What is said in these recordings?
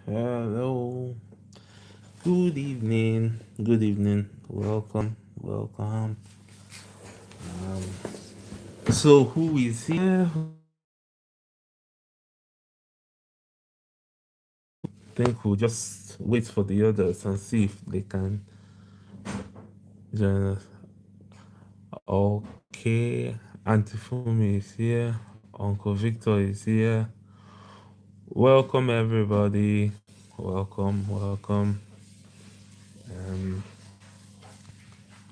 Hello. Good evening. Good evening. Welcome. Welcome. So who is here? Think we'll just wait for the others and see if they can join us. Okay. Auntie Fumi is here. Uncle Victor is here. Welcome everybody. Welcome. Um,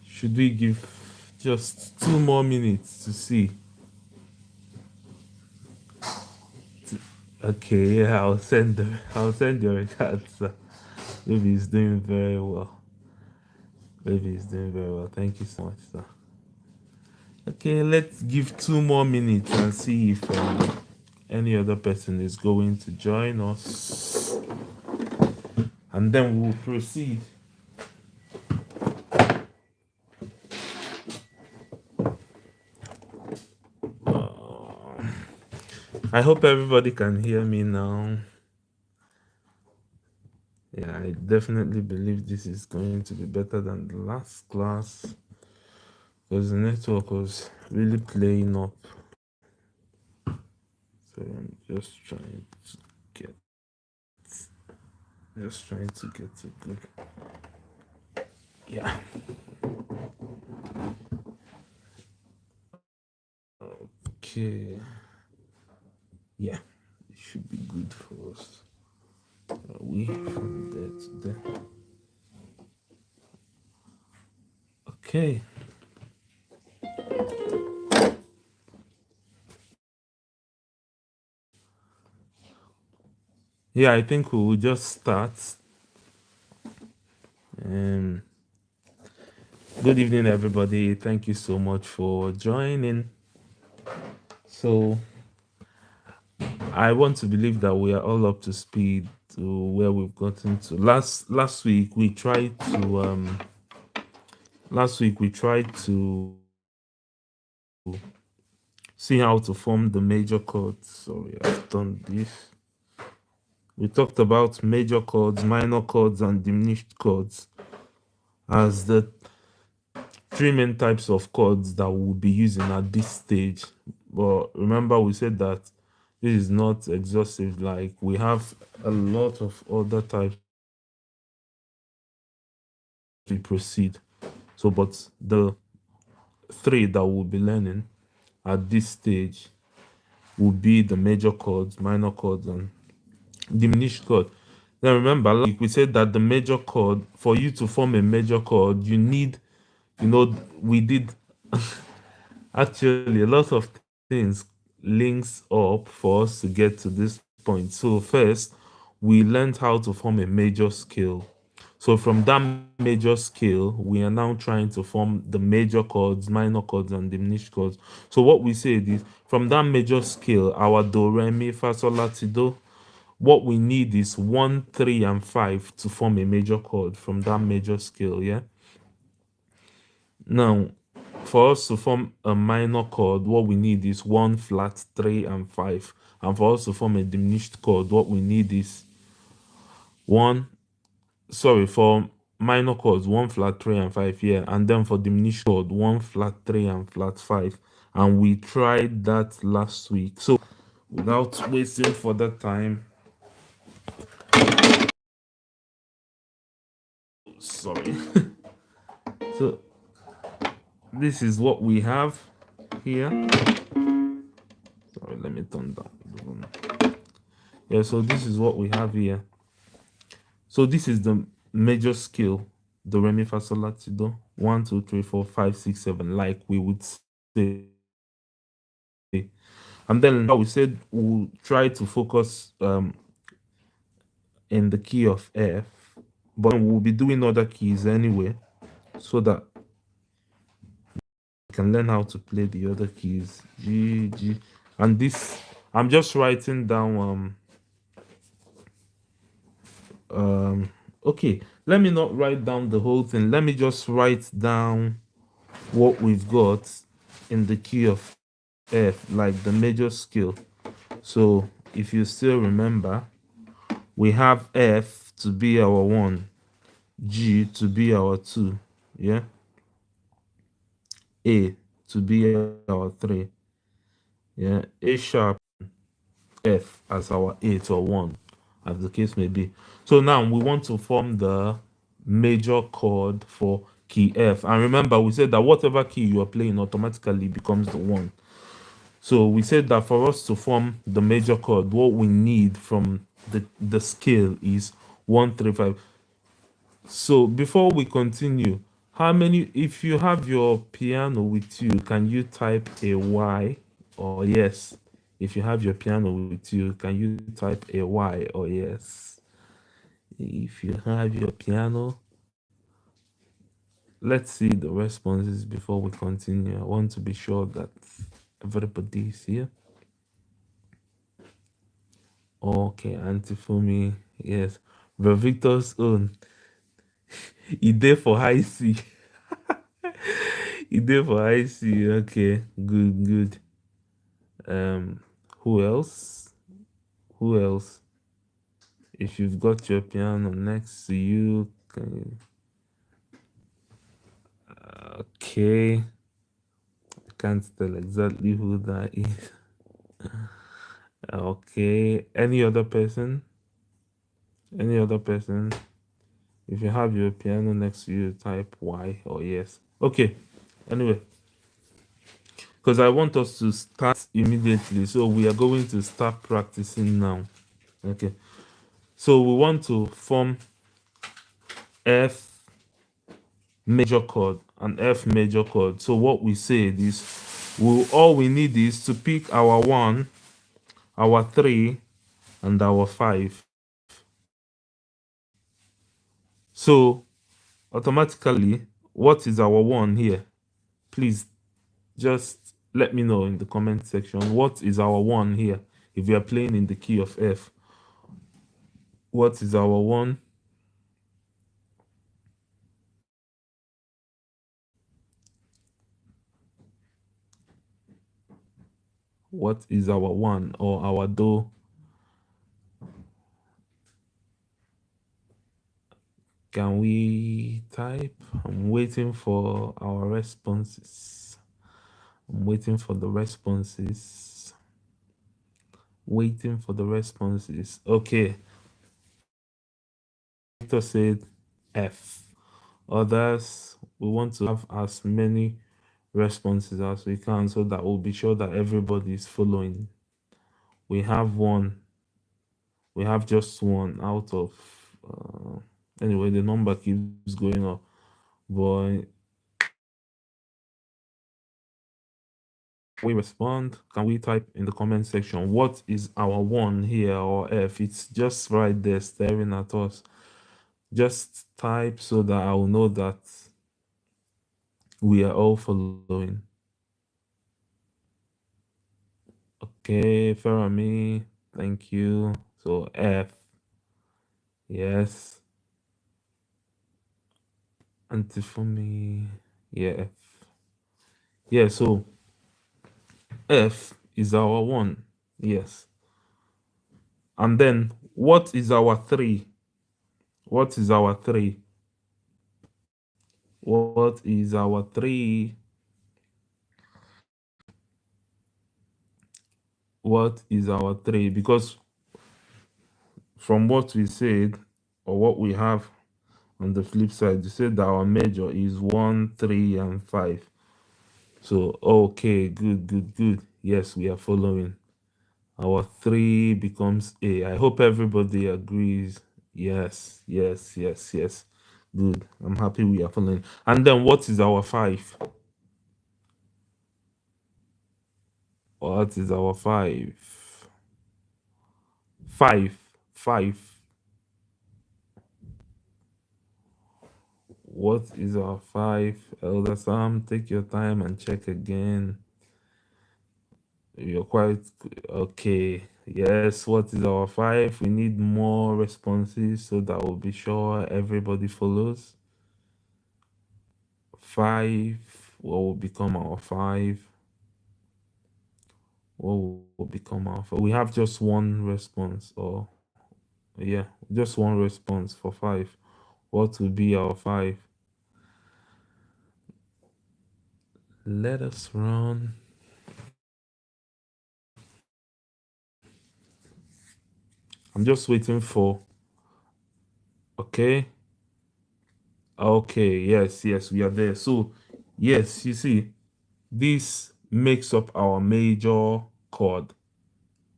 should we give just 2 more minutes to see? Okay, yeah, I'll send your regards. Baby is doing very well. Baby is doing very well. Thank you so much, sir. Okay, let's give 2 more minutes and see if any other person is going to join us, and then we'll proceed. I hope everybody can hear me now. Yeah, I definitely believe this is going to be better than the last class because the network was really playing up. So I'm get just trying to get a good. Yeah. Okay. Yeah. It should be good for us. Are we from there to there? Okay. Yeah, I think we will just start. Um, Good evening, everybody. Thank you so much for joining. So, I want to believe that we are all up to speed to where we've gotten to. Last week we tried to see how to form the major chords. Sorry, I've done this. We talked about major chords, minor chords, and diminished chords as the three main types of chords that we'll be using at this stage. But remember, we said that this is not exhaustive, like we have a lot of other types we proceed. So, but the three that we'll be learning at this stage will be the major chords, minor chords, and diminished chord. Then remember, like we said that the major chord, for you to form a major chord, you need, we did actually a lot of things links up for us to get to this point. So first, we learned how to form a major scale. So from that major scale, we are now trying to form the major chords, minor chords, and diminished chords. So what we said is from that major scale, our do, re, mi, fa, sol, la, ti, do, what we need is 1, 3, and 5 to form a major chord from that major scale. Yeah. Now, for us to form a minor chord, what we need is 1 flat, 3, and 5. And for us to form a diminished chord, what we need is for minor chords, 1 flat, 3, and 5. Yeah. And then for diminished chord, 1 flat, 3, and flat 5. And we tried that last week. So without wasting further time, sorry. So this is what we have here. Sorry, let me turn down the volume. Yeah, so this is what we have here. So this is the major scale, do, re, mi, fa, sol, la, ti, do. 1, 2, 3, 4, 5, 6, 7, like we would say. And then we said we'll try to focus in the key of F, but we'll be doing other keys anyway, so that we can learn how to play the other keys. G, G. And this, I'm just writing down okay, let me not write down the whole thing. Let me just write down what we've got in the key of F, like the major scale. So if you still remember, we have F to be our 1, G to be our 2, yeah, A to be our 3, yeah, A sharp, F as our 8 or 1, as the case may be. So now we want to form the major chord for key F. And remember, we said that whatever key you are playing automatically becomes the 1. So we said that for us to form the major chord, what we need from the scale is 1, 3, 5. So before we continue, how many, if you have your piano with you, can you type a Y or yes? If you have your piano with you, can you type a Y or yes? If you have your piano, let's see the responses before we continue. I want to be sure that everybody is here. Okay, Auntie Fumi, yes. But Victor's own, he there for high C. He there for high C. Okay, good, good. Um, who else? Who else? If you've got your piano next to you, can okay. I can't tell exactly who that is. Okay. Any other person? Any other person? If you have your piano next to you, type Y or yes. Okay. Anyway, because I want us to start immediately. So we are going to start practicing now. Okay. So we want to form F major chord and F major chord. So what we said is all we need is to pick our 1, our 3, and our 5. So automatically, what is our 1 here? Please just let me know in the comment section. What is our 1 here? If we are playing in the key of F, what is our 1? What is our 1 or our do? Can we type? I'm waiting for our responses. I'm waiting for the responses. Waiting for the responses. Okay. Victor said F. Others, we want to have as many responses as we can so that we'll be sure that everybody is following. We have one. We have just one out of. Anyway, the number keeps going up. But we respond, can we type in the comment section what is our 1 here or F? It's just right there staring at us. Just type so that I will know that we are all following. Okay, Ferrami, thank you. So F, yes. Antifumi, yeah, F. Yeah, so F is our 1, yes. And then what is our 3? What is our 3? What is our 3? What is our 3? Because from what we said, or what we have on the flip side, we said that our major is 1, 3, and 5. So, okay, good, good, good. Yes, we are following. Our 3 becomes A. I hope everybody agrees. Yes, yes, yes, yes. Good. I'm happy we are following. And then what is our 5? What is our 5? 5. 5. What is our 5? Elder Sam, take your time and check again. You're quite okay. Yes, what is our 5? We need more responses so that we'll be sure everybody follows. 5. What will become our 5? What will become our 5? We have just one response, or Yeah, just one response for 5. What will be our 5? Let us run. I'm just waiting for. Okay. Okay. Yes, we are there. So, yes, you see, this makes up our major chord,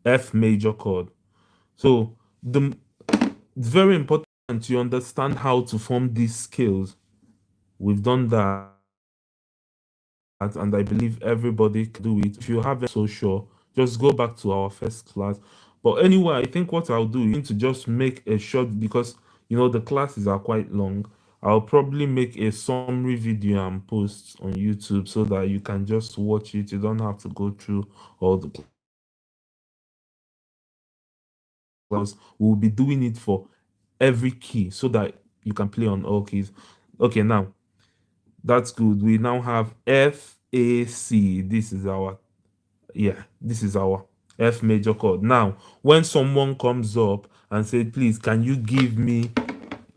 F major chord. So, it's very important to understand how to form these scales. We've done that, and I believe everybody can do it. If you haven't so sure, just go back to our first class. But anyway, I think what I'll do is to just make a short, because the classes are quite long. I'll probably make a summary video and post on YouTube so that you can just watch it. You don't have to go through all the class. We'll be doing it for every key so that you can play on all keys. Okay, now that's good. We now have F A C. This is our F major chord. Now, when someone comes up and say, please, can you give me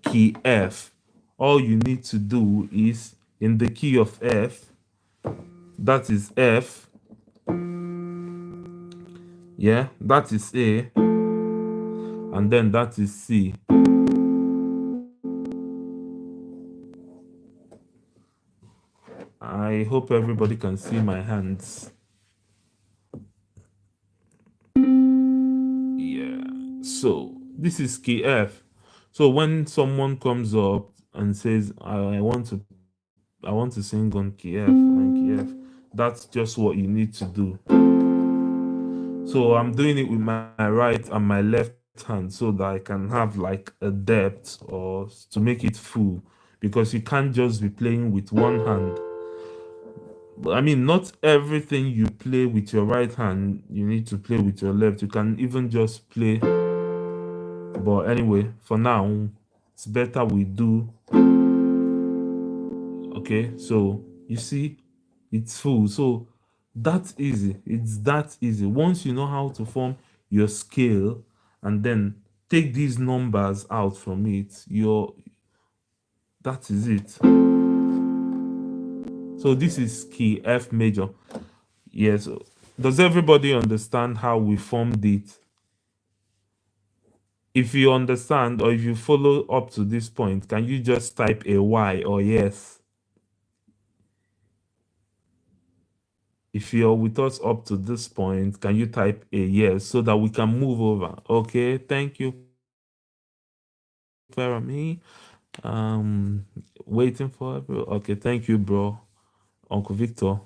key F? All you need to do is in the key of F, that is F, yeah, that is A, and then that is C. I hope everybody can see my hands. Yeah. So this is key F. So when someone comes up and says, I want to sing on key F, that's just what you need to do. So I'm doing it with my right and my left hand so that I can have like a depth or to make it full, because you can't just be playing with one hand. I mean, not everything you play with your right hand, you need to play with your left. You can even just play. But anyway, for now, it's better we do. Okay, so you see, it's full. So that's easy. It's that easy. Once you know how to form your scale and then take these numbers out from it, that is it. So this is key F major. Yes. Does everybody understand how we formed it? If you understand or if you follow up to this point, can you just type a Y or yes? If you're with us up to this point, can you type a yes so that we can move over? Okay, thank you, Ferami. Um, Waiting for okay, thank you, bro. Uncle Victor.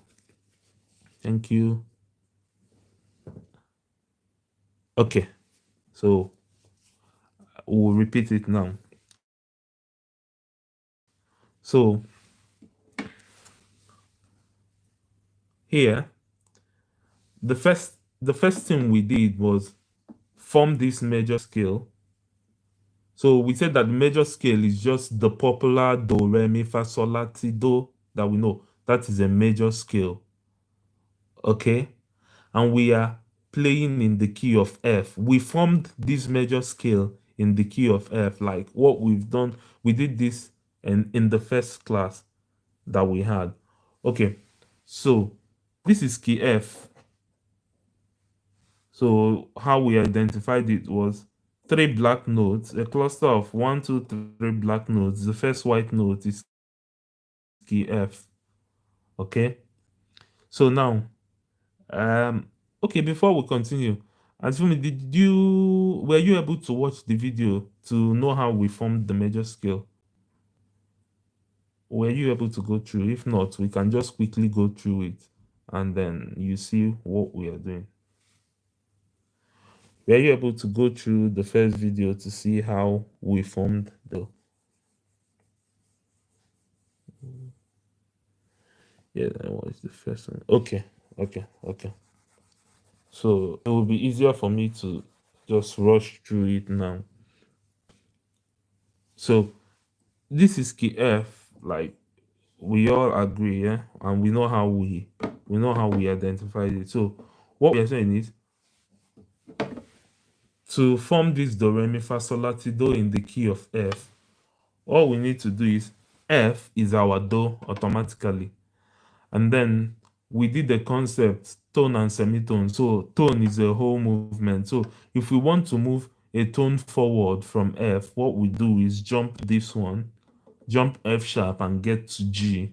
Thank you. Okay, so we'll repeat it now. So here, the first thing we did was form this major scale. So we said that the major scale is just the popular do, re, mi, fa, sol, la, ti, do that we know. That is a major scale. Okay. And we are playing in the key of F. We formed this major scale in the key of F, like what we've done. We did this in the first class that we had. Okay. So this is key F. So how we identified it was 3 black notes, a cluster of 1, 2, 3 black notes. The first white note is key F. Okay. So now, okay, before we continue, Azumi, were you able to watch the video to know how we formed the major scale? Were you able to go through? If not, we can just quickly go through it and then you see what we are doing. Were you able to go through the first video to see how we formed the? Yeah, that was the first one. Okay. So it will be easier for me to just rush through it now. So this is key F, like we all agree, yeah, and we know how we identified it. So what we are saying is to form this do, re, mi, fa, sol, la, ti, do in the key of F, all we need to do is F is our do automatically. And then we did the concept tone and semitone. So tone is a whole movement. So if we want to move a tone forward from F, what we do is jump this one, jump F sharp and get to G.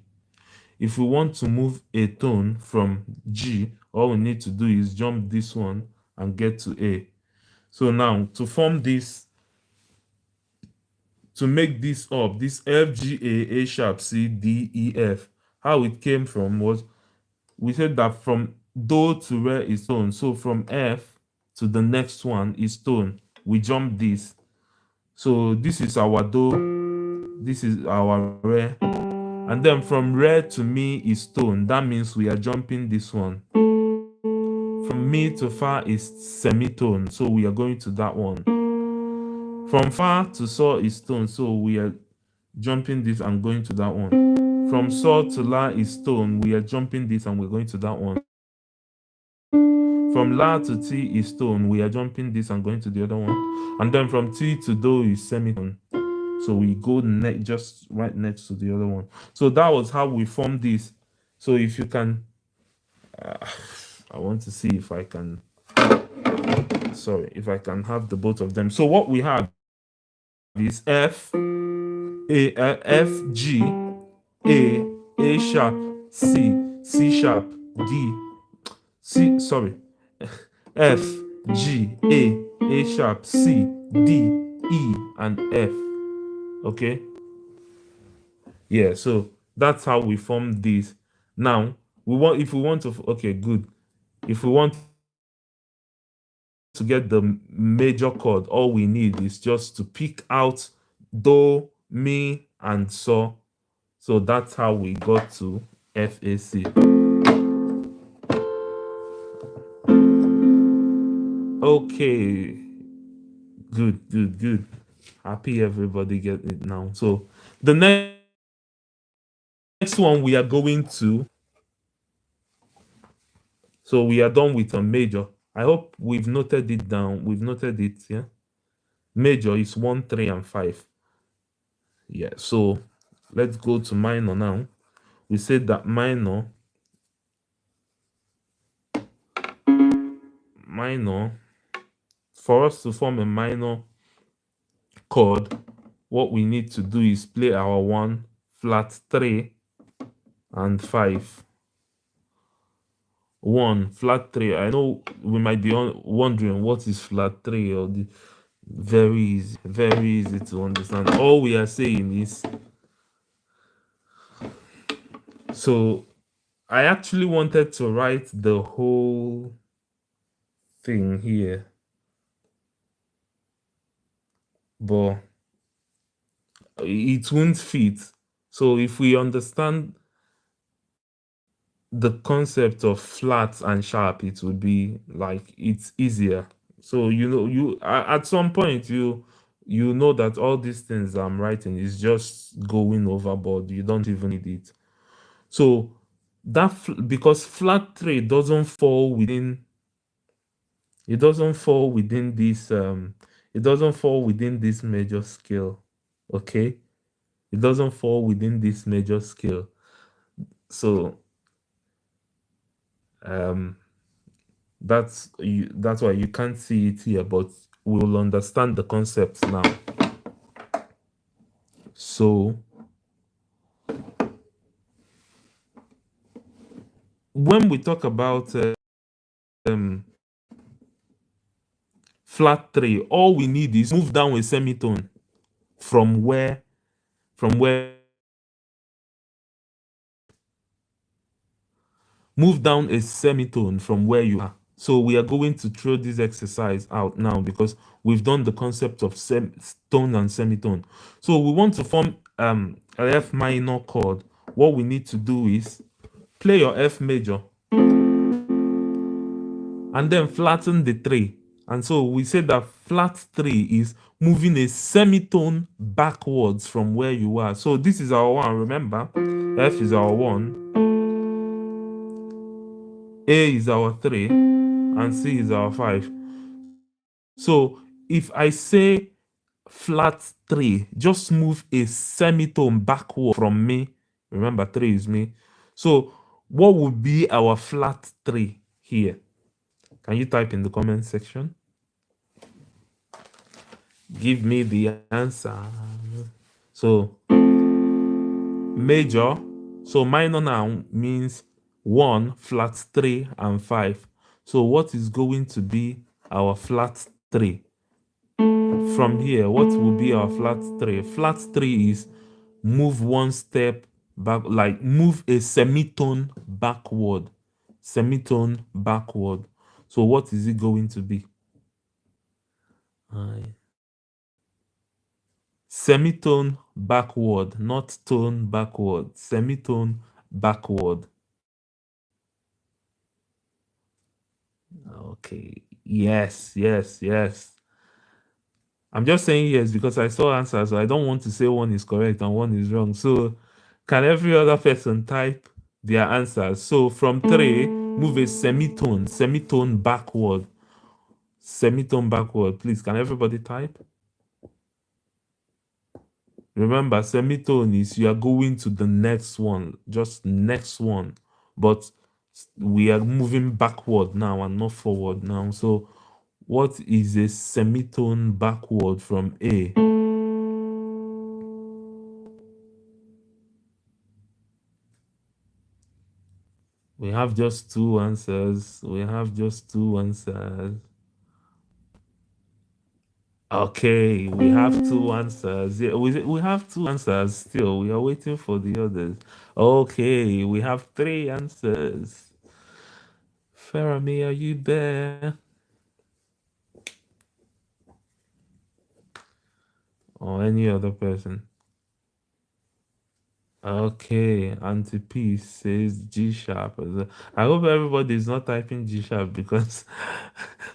If we want to move a tone from G, all we need to do is jump this one and get to A. So now to form this, to make this up, this F, G, A sharp, C, D, E, F, how it came from was, we said that from do to re is tone. So from F to the next one is tone. We jump this. So this is our do, this is our re. And then from re to mi is tone. That means we are jumping this one. From mi to fa is semitone. So we are going to that one. From fa to sol is tone. So we are jumping this and going to that one. From sol to la is tone. We are jumping this and we're going to that one. From la to ti is tone. We are jumping this and going to the other one. And then from ti to do is semitone. So we go just right next to the other one. So that was how we formed this. So if you can, I want to see if I can, if I can have the both of them. So what we have is F, F, G, A sharp, C sharp, D, F, G, A sharp, C, D, E, and F. Okay. Yeah, so that's how we form this. Now, if we want to, okay, good. If we want to get the major chord, all we need is just to pick out do, mi, and so. So that's how we got to FAC. Okay. Good. Happy everybody get it now. So the next one we are going to, so we are done with a major. I hope we've noted it down. We've noted it, yeah. Major is 1, 3, and 5. Yeah, so let's go to minor now. We said that minor, for us to form a minor chord, what we need to do is play our 1, flat 3, and 5. 1, flat 3. I know we might be wondering what is flat 3 or the very easy to understand. All we are saying is, so I actually wanted to write the whole thing here, but it won't fit. So if we understand the concept of flat and sharp, it would be like, it's easier. So you at some point you know that all these things I'm writing is just going overboard. You don't even need it. So that because flat 3 doesn't fall within, it doesn't fall within this major scale. Okay, it doesn't fall within this major scale. So that's why you can't see it here, but we will understand the concepts now. So when we talk about flat 3, all we need is move down a semitone from where move down a semitone from where you are. So we are going to throw this exercise out now because we've done the concept of tone and semitone. So we want to form an F minor chord. What we need to do is play your F major and then flatten the 3. And so we said that flat 3 is moving a semitone backwards from where you are. So this is our 1, remember? F is our 1. A is our 3. And C is our 5. So if I say flat 3, just move a semitone backward from me. Remember, 3 is me. So what would be our flat 3 here? Can you type in the comment section? Give me the answer. So major, so minor now means 1, flat 3, and 5. So what is going to be our flat 3? From here, what will be our flat 3? Flat 3 is move one step back, like move a semitone backward. Semitone backward. So what is it going to be? Semitone backward, not tone backward. Semitone backward. Okay. Yes, yes, yes. I'm just saying yes because I saw answers. So I don't want to say one is correct and one is wrong. So can every other person type their answers? So from 3, move a semitone backward. Semitone backward. Please, can everybody type? Remember, semitone is you are going to the next one, just next one. But we are moving backward now and not forward now. So what is a semitone backward from A? We have just 2 answers. We have just 2 answers. Okay, we have 2 answers. Yeah, we have 2 answers still. We are waiting for the others. Okay, we have 3 answers. Ferami, are you there? Or any other person? Okay, Auntie P says G sharp. I hope everybody is not typing G sharp because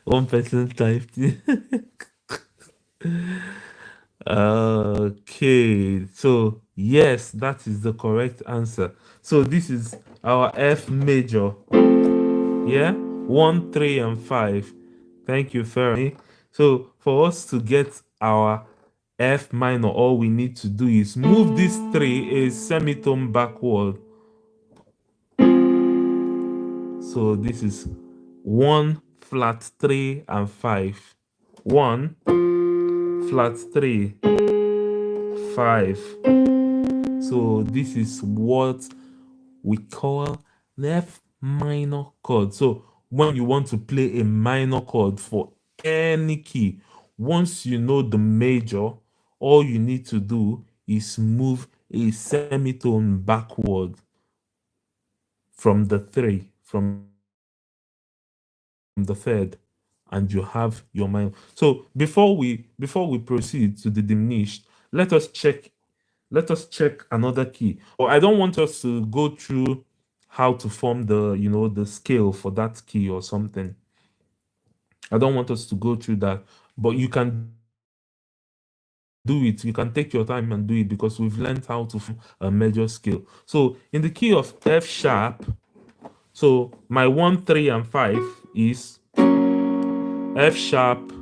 one person typed it. Okay, so yes, that is the correct answer. So this is our F major. Yeah, 1, 3, and 5. Thank you, Fermi. So for us to get our F minor, all we need to do is move this 3 a semitone backward. So this is 1, flat 3, and 5. 1, flat 3, 5. So this is what we call the F minor chord. So when you want to play a minor chord for any key, once you know the major, all you need to do is move a semitone backward from the 3, from the third, and you have your minor. So before we proceed to the diminished, let us check another key. Or I don't want us to go through how to form the scale for that key or something. I don't want us to go through that, but you can do it. You can take your time and do it because we've learned how to form a major scale. So in the key of F sharp, so my 1, 3, and 5 is F sharp,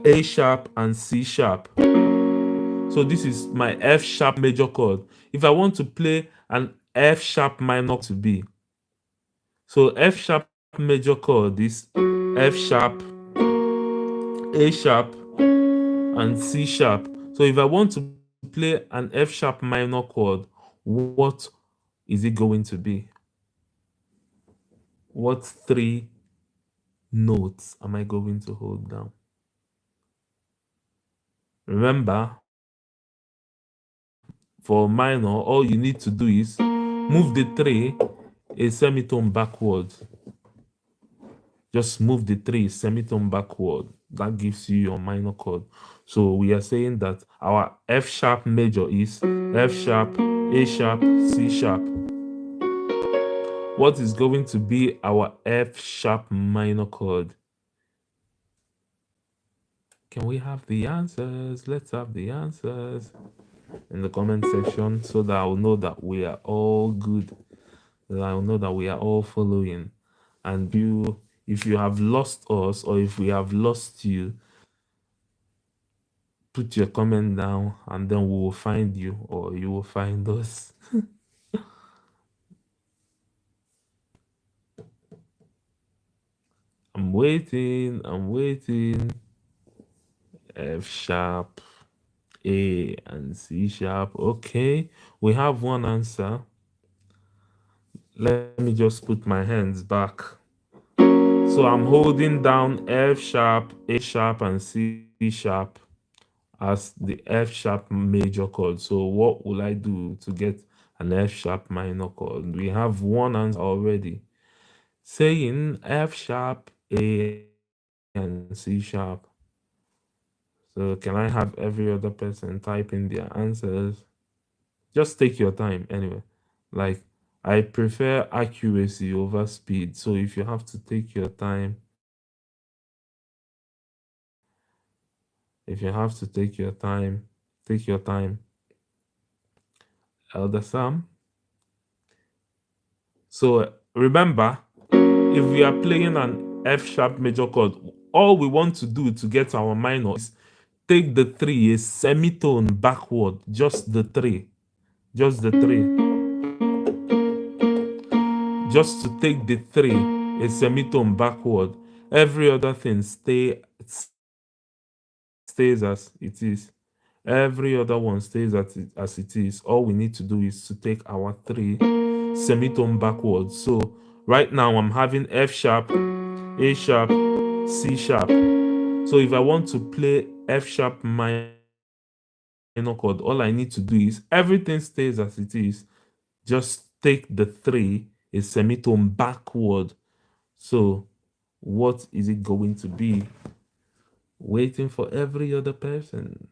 A sharp, and C sharp. So this is my F sharp major chord. If I want to play an F sharp minor to B, so F sharp major chord is F sharp, A sharp, and C sharp. So if I want to play an F sharp minor chord, what is it going to be? What 3 notes am I going to hold down? Remember, for minor, all you need to do is move the 3 a semitone backward. Just move the 3 semitone backward. That gives you your minor chord. So we are saying that our F sharp major is F sharp, A sharp, C sharp. What is going to be our F sharp minor chord? Can we have the answers? Let's have the answers in the comment section so that I'll know that we are all good. That I'll know that we are all following. And If you have lost us or if we have lost you, put your comment down and then we will find you or you will find us. I'm waiting. I'm waiting. F sharp, A, and C sharp. Okay, we have one answer. Let me just put my hands back. So I'm holding down F sharp, A sharp, and C sharp as the F sharp major chord. So what will I do to get an F sharp minor chord? We have one answer already, saying F sharp, A, and C sharp. So can I have every other person type in their answers? Just take your time anyway. Like, I prefer accuracy over speed. So if you have to take your time, if you have to take your time, take your time. Elder Sam. So remember, if we are playing an F sharp major chord, all we want to do to get our minor is take the three, a semitone backward, just the three, just the three, just to take the three, a semitone backward. Every other thing stays as it is. Every other one stays as it is. All we need to do is to take our three semitone backwards. So right now I'm having F sharp, A sharp, C sharp. So if I want to play F sharp minor chord, all I need to do is everything stays as it is. Just take the three, a semitone backward. So what is it going to be? Waiting for every other person.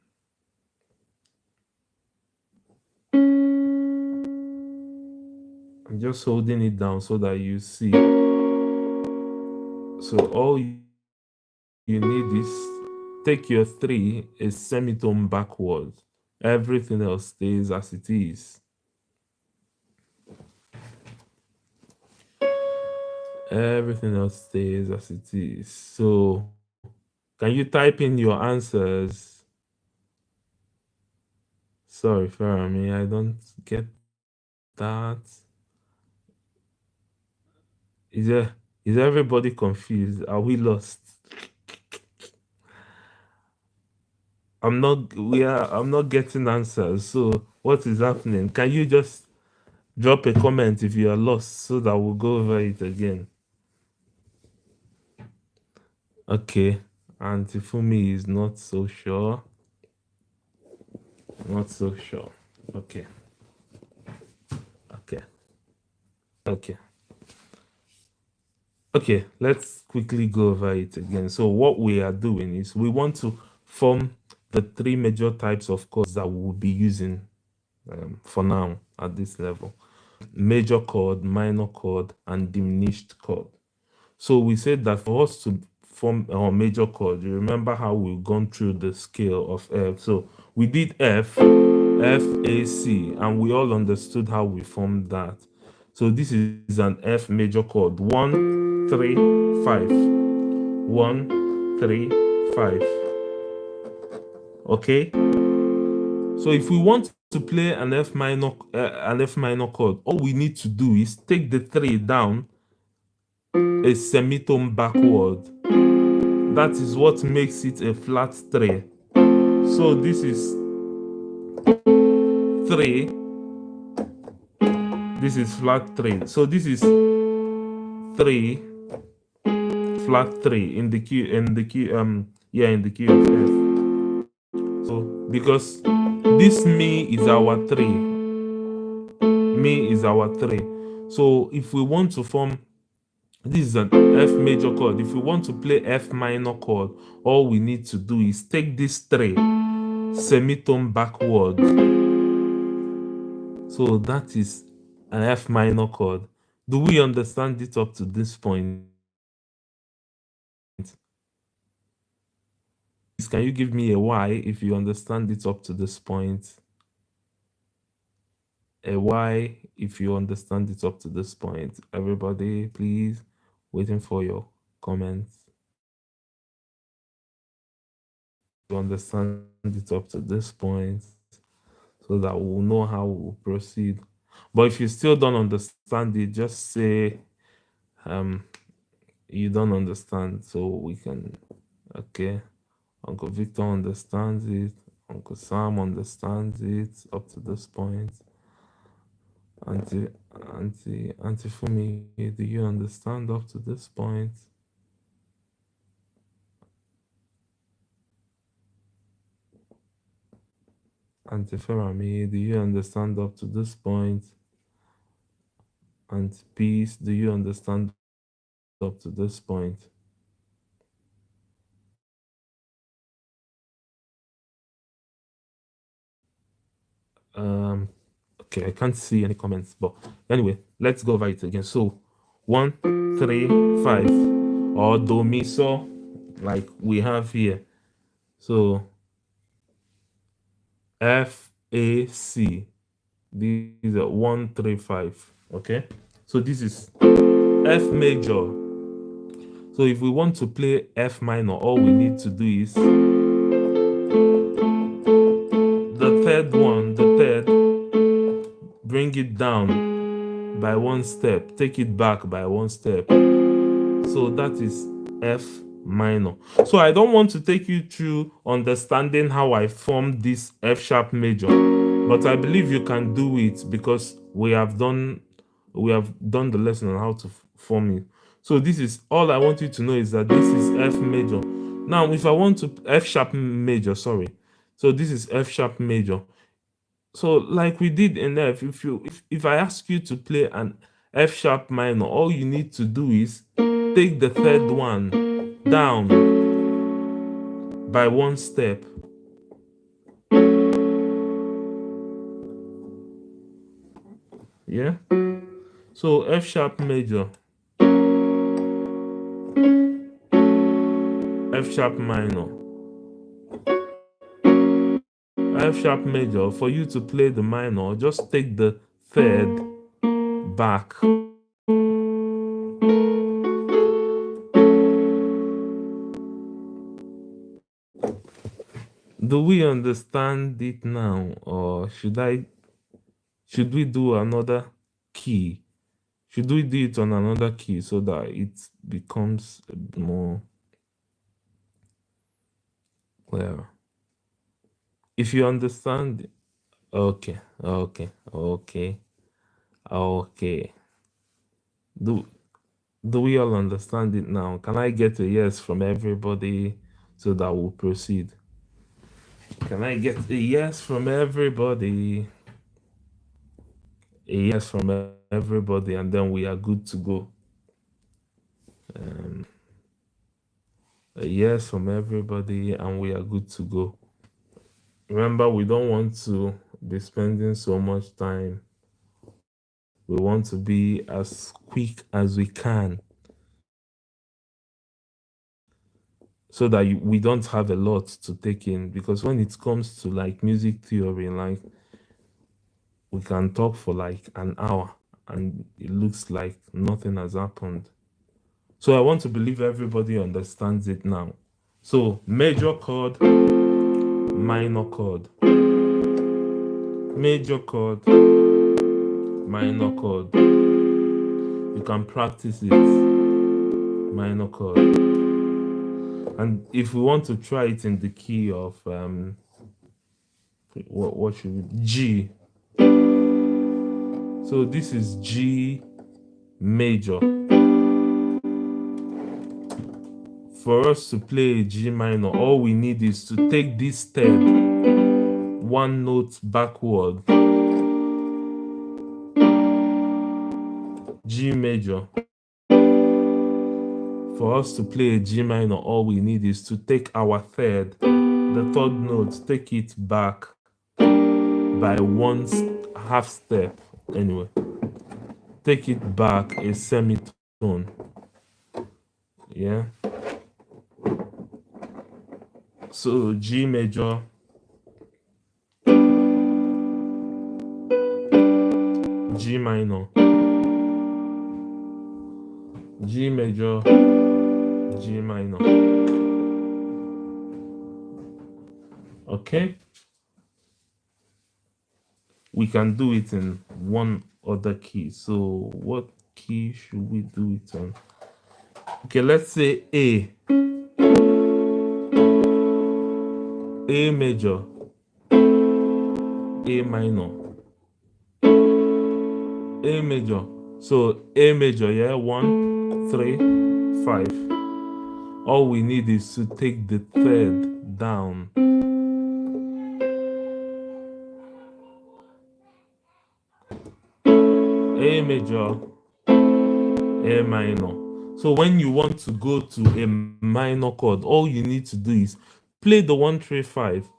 I'm just holding it down so that you see. So all you need is take your three, a semitone backward. Everything else stays as it is. Everything else stays as it is. So can you type in your answers? Sorry, Farami, I don't get that. Is there is everybody confused? Are we lost? I'm not getting answers. So what is happening? Can you just drop a comment if you are lost so that we'll go over it again? Okay. And Tifumi is not so sure. Not so sure. Okay. Okay. Okay. Okay, let's quickly go over it again. So what we are doing is we want to form the three major types of chords that we will be using for now at this level: major chord, minor chord, and diminished chord. So we said that for us to form our major chord, you remember how we've gone through the scale of F. So we did F, F, A, C, and we all understood how we formed that. So this is an F major chord. 1, 3, 5. 1, 3, 5. Okay. So if we want to play an F minor chord, all we need to do is take the three down a semitone backward. That is what makes it a flat three. So this is 3. This is flat 3. So this is 3, flat 3 in the key in the key of F. So because this mi is our 3. Mi is our 3. So if we want to form, this is an F major chord. If we want to play F minor chord, all we need to do is take this 3 semitone backward. So that is an F minor chord. Do we understand it up to this point? Can you give me a Y if you understand it up to this point? A Y if you understand it up to this point. Everybody, please, waiting for you. comments. You understand it up to this point so that we'll know how we'll proceed. But if you still don't understand it, just say um you don't understand, so we can. Okay, Uncle Victor understands it, Uncle Sam understands it up to this point. Auntie Fumi, do you understand up to this point? Auntie Ferami, do you understand up to this point? And Peace, do you understand up to this point? Okay, I can't see any comments, but anyway, let's go over it again. So 1, 3, 5, or do mi so, like we have here. So F A C. These are 1, 3, 5. Okay, so this is F major. So if we want to play F minor, all we need to do is the third one, the third, bring it down by one step, take it back by one step. So that is F minor. So I don't want to take you through understanding how I formed this F sharp major, but I believe you can do it because we have done the lesson on how to form it. So this is all I want you to know, is that this is F major. Now, if I want to F sharp major, sorry. So this is F sharp major. So like we did in F, if I ask you to play an F sharp minor, all you need to do is take the third one down by one step. Yeah? So F sharp major, F sharp minor, F sharp major. For you to play the minor, just take the third back. Do we understand it now, or should we do another key? Should we do it on another key so that it becomes more clear? If you understand, okay, okay. Do we all understand it now? Can I get a yes from everybody so that we'll proceed? Can I get a yes from everybody? A yes from everybody, and then we are good to go. A yes from everybody, and we are good to go. Remember, we don't want to be spending so much time. We want to be as quick as we can so that we don't have a lot to take in. Because when it comes to like music theory, like we can talk for like an hour and it looks like nothing has happened. So I want to believe everybody understands it now. So major chord, minor chord, major chord, minor chord. You can practice it. Minor chord. And if we want to try it in the key of what should we, G. So this is G major. For us to play G minor, all we need is to take this third one note backward. G major. For us to play a G minor, all we need is to take our third, the third note, take it back by one half step. Anyway, take it back a semitone. Yeah. So G major, G minor, G major, G minor. Okay, we can do it in one other key. So what key should we do it on? Okay, let's say A major, A minor, A major. So A major, yeah, 1, 3, 5. All we need is to take the third down. A major, A minor. So when you want to go to a minor chord, all you need to do is play the 1, 3, 5,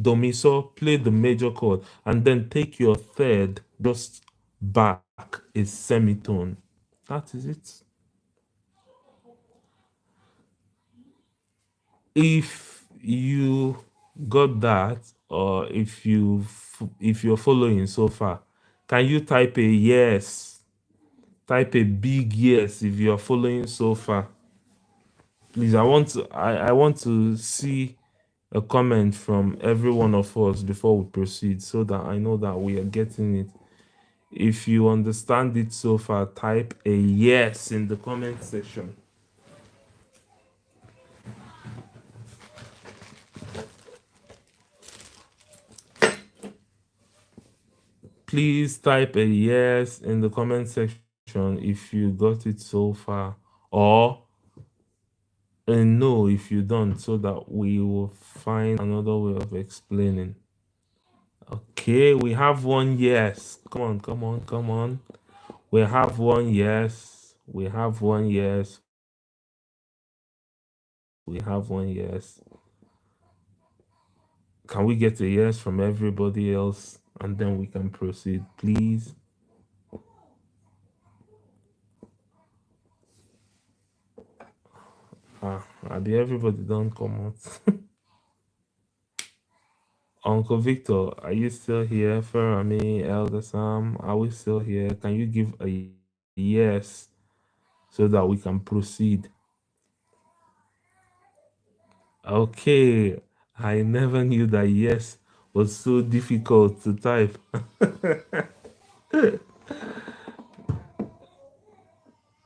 do mi so, play the major chord, and then take your third just back a semitone. That is it. If you got that, or if you're following so far, can you type a yes? Type a big yes if you're following so far. Please, I want to see a comment from every one of us before we proceed so that I know that we are getting it. If you understand it so far, type a yes in the comment section. Please type a yes in the comment section if you got it so far, or a no if you don't, so that we will find another way of explaining. Okay, we have one yes. Come on, come on, come on. We have one yes. We have one yes. We have one yes. Can we get a yes from everybody else? And then we can proceed, please. Everybody don't come out. Uncle Victor, are you still here? Ferrami, Elder Sam, are we still here? Can you give a yes so that we can proceed? Okay, I never knew that yes was so difficult to type.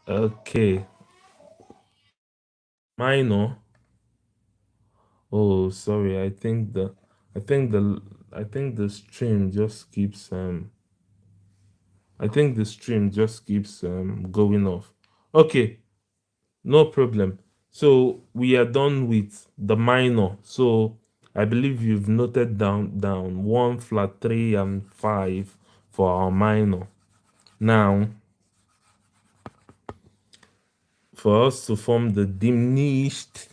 Okay, minor. Oh, sorry. I think the, I think the stream just keeps I think the stream just keeps going off. Okay, no problem. So we are done with the minor. So I believe you've noted down 1 flat 3 and 5 for our minor. Now, for us to form the diminished,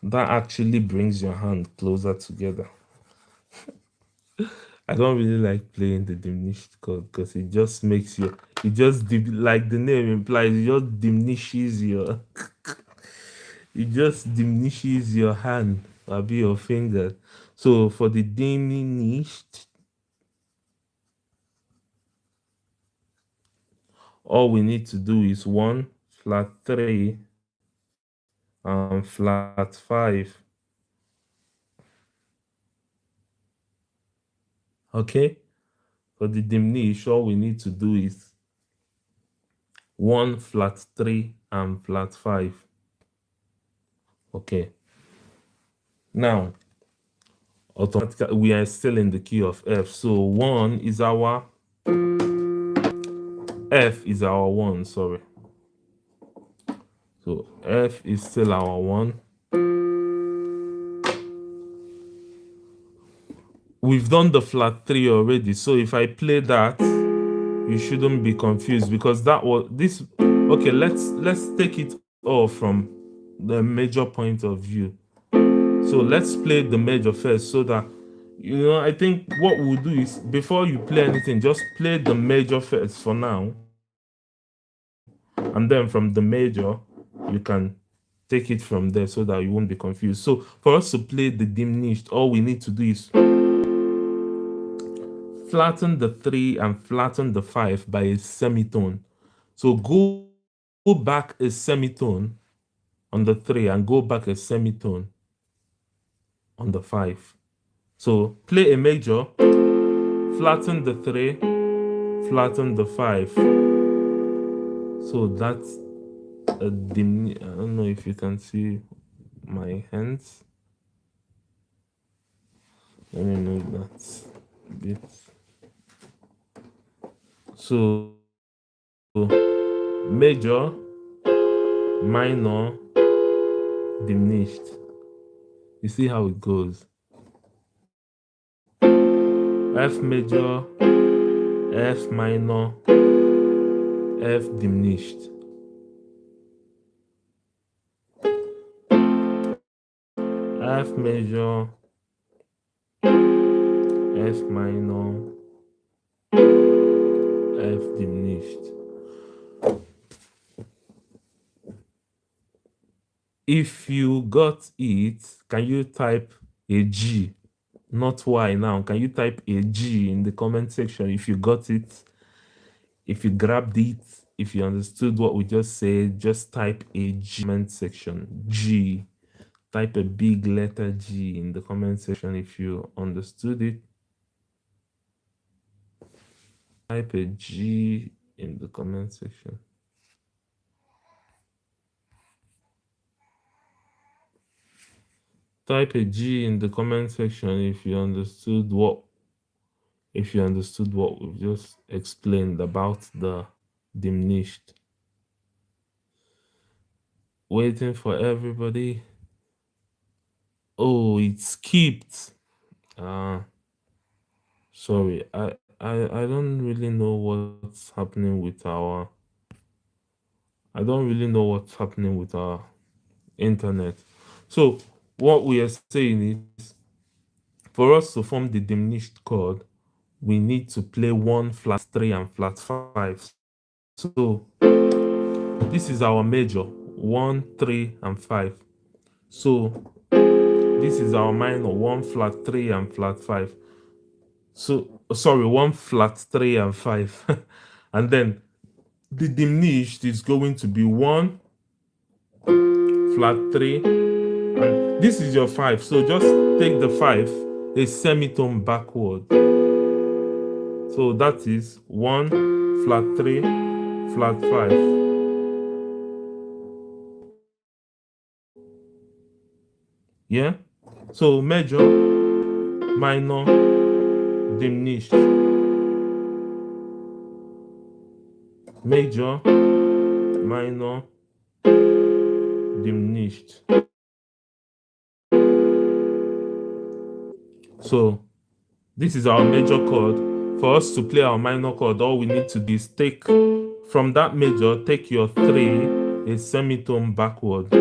that actually brings your hand closer together. I don't really like playing the diminished chord because it just makes you, like the name implies, it just diminishes your, it just diminishes your hand, or be your finger. So for the diminished, all we need to do is 1 flat 3 and flat 5. Okay? For the diminished, all we need to do is 1 flat 3 and flat 5. Okay. Now, automatically, we are still in the key of F. So 1 is our, F is our 1, sorry. So F is still our 1. We've done the flat 3 already. So if I play that, you shouldn't be confused because that was this. Okay, let's take it all from the major point of view. So let's play the major first so that, I think what we'll do is before you play anything, just play the major first for now. And then from the major, you can take it from there so that you won't be confused. So for us to play the diminished, all we need to do is flatten the 3 and flatten the 5 by a semitone. So go back a semitone on the 3 and go back a semitone on the 5. So play a major, flatten the 3, flatten the 5. So that's a dim. I don't know if you can see my hands. Let me move that a bit. So major, minor, diminished. You see how it goes. F major, F minor, F diminished. F major, F minor, F diminished. If you got it, can you type a G? Not Y now. Can you type a G in the comment section if you got it? If you grabbed it, if you understood what we just said, just type a G comment section. G. Type a big letter G in the comment section if you understood it. Type a G in the comment section. Type a G in the comment section if you understood what we've just explained about the diminished. Waiting for everybody. Oh, it skipped. Sorry, I don't really know what's happening with our internet. So what we are saying is, for us to form the diminished chord, we need to play 1 flat 3 and flat 5. So this is our major, 1, 3 and 5. So this is our minor, 1 flat 3 and flat 5. So sorry, 1 flat 3 and 5. And then the diminished is going to be 1 flat 3, and this is your 5. So just take the 5 a semitone backward. So that is 1 flat 3 flat 5. Yeah? So major, minor, diminished. Major, minor, diminished. So this is our major chord. For us to play our minor chord, all we need to do is take from that major, take your 3 a semitone backward.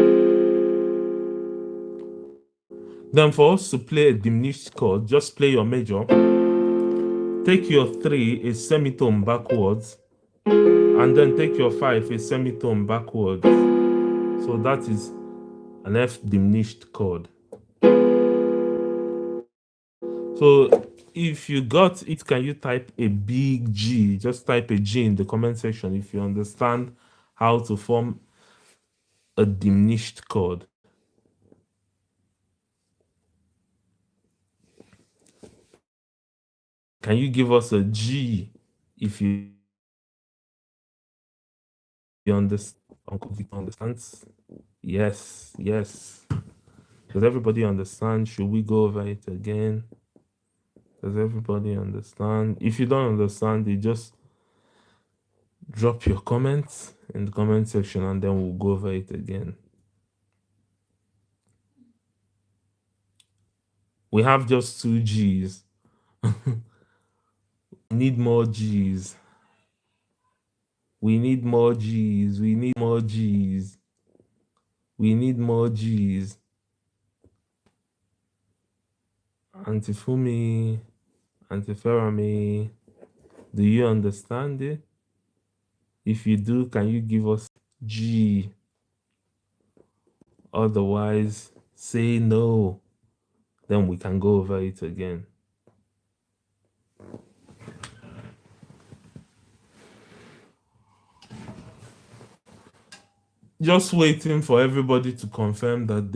Then for us to play a diminished chord, just play your major, take your 3 a semitone backwards, and then take your 5 a semitone backwards. So that is an F diminished chord. So if you got it, can you type a big G? Just type a G in the comment section if you understand how to form a diminished chord. Can you give us a G if you understand? Uncle Victor understands? Yes, yes. Does everybody understand? Should we go over it again? Does everybody understand? If you don't understand, you just drop your comments in the comment section and then we'll go over it again. We have just 2 G's. Need more G's. We need more G's. We need more G's. We need more G's. Auntie Fumi, Auntie Ferami, do you understand it? If you do, can you give us G? Otherwise, say no. Then we can go over it again. just waiting for everybody to confirm that